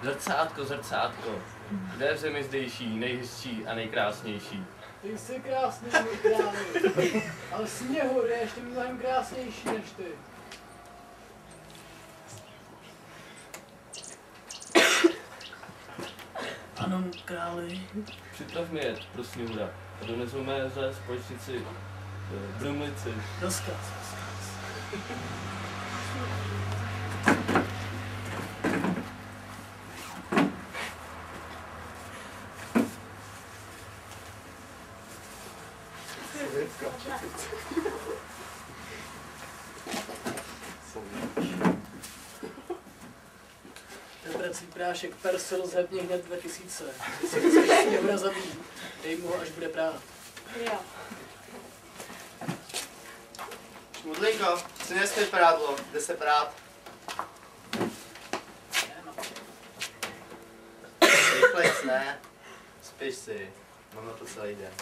Zrcátko, zrcátko. Kde je v zemi zdejší, nejhezčí a nejkrásnější? Ty jsi krásný, můj králi. Ale Sněhur je ještě mnohem krásnější než ty. Ano, králi. Připrav mi jet pro Sněhura a donesu mé zlé společnici Brumlici. Rozkaz. Vrací prášek Persil zhebně hned 2000. Jestli chceš Sněhura zabít, dej mu ho, až bude prát. Jo. Šmudlinko, přines mi prádlo, jde se prát. Rychlejc, ne? Spíš si, mám na to celý den.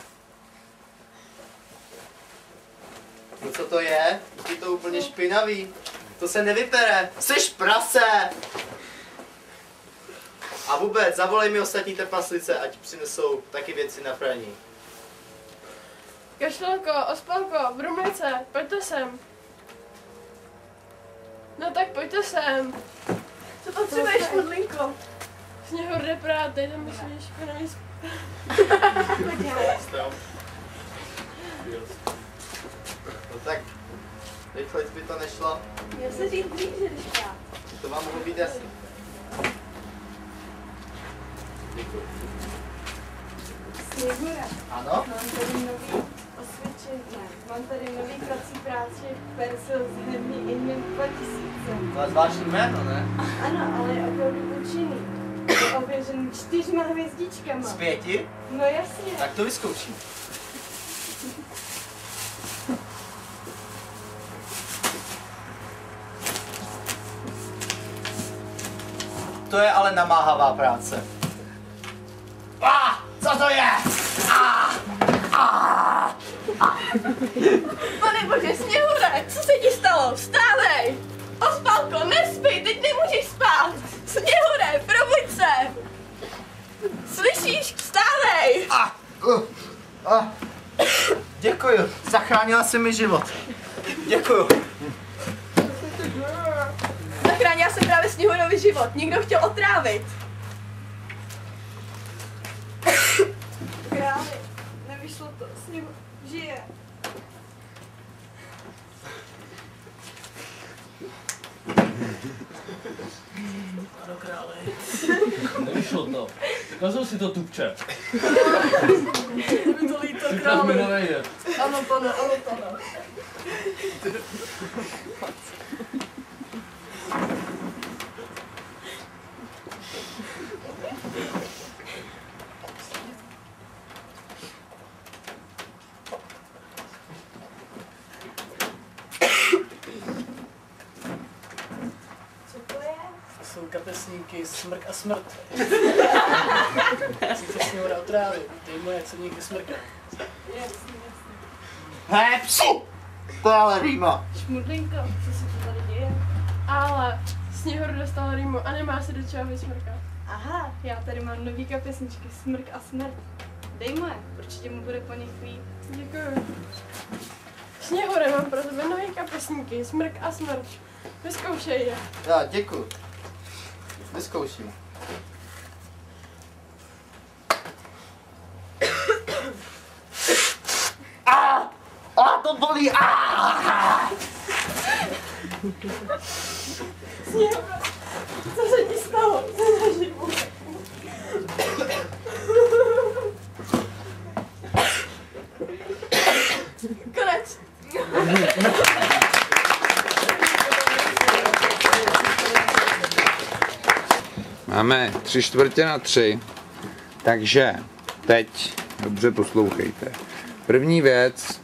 No co to je? Je to úplně špinavý. To se nevypere, jseš prase! A vůbec, zavolej mi ostatní trpaslice, ať přinesou taky věci na praní. Kašlelko, Ospalko, Brumlice, pojďte sem. No tak pojďte sem. Co potřebuješ, Šmudlinko? Sněhur jde prát, teď tam myslíš, špinavý No tak, rychlejc by to nešlo. Já se říct dřív, že jdeš prát. To vám mohlo být jasný. Děkuji. Sněhura, Ano? mám tady nový osvědčení. Mám tady nový krací práci Persil z herny Inman 2000. To je zvláštní jméno, ne? Ano, ale je opravdu účinný. Je ověřený 4 hvězdičkama. Z 5? No jasně. Tak to vyzkouším. To je ale namáhavá práce. Co to je? Pane bože, Sněhure, co se ti stalo? Vstávej! Ospalko, nespí, teď nemůžeš spát! Sněhure, probuď se! Slyšíš? Vstávej! Děkuju, zachránila jsi mi život. Děkuju. Zachránila jsem právě Sněhurovi život, někdo chtěl otrávit. Králi, nevyšlo to. Sněhur žije. Ano, králi. Nevyšlo to. Kazil si to, tupče. Je mi to líto, Připrav mi králi. novej jet. Ano, pane, ano, pane. Co to je? To jsou kapesníky Smrk a Smrt. Musíte Sněhura otrávit. Dej mu je, co někdy smrká. Jasně. Hé, psu! To je ale rýma. Šmudlinko, co se to tady děje? Ale Sněhur dostal rýmu a nemá se do čeho vysmrkat. Aha, já tady mám nový kapesničky Smrk a Smrt. Dej mu je, určitě mu bude po nich líp. Děkuju. Sněhure, mám pro tebe nový kapesníky, Smrk a Smrt. Vyzkoušej je. Já, děkuju. Vyzkouším. To bolí! Sněhure, co se ti stalo? Co za život? Konec. Máme 3/4, takže teď dobře poslouchejte. První věc,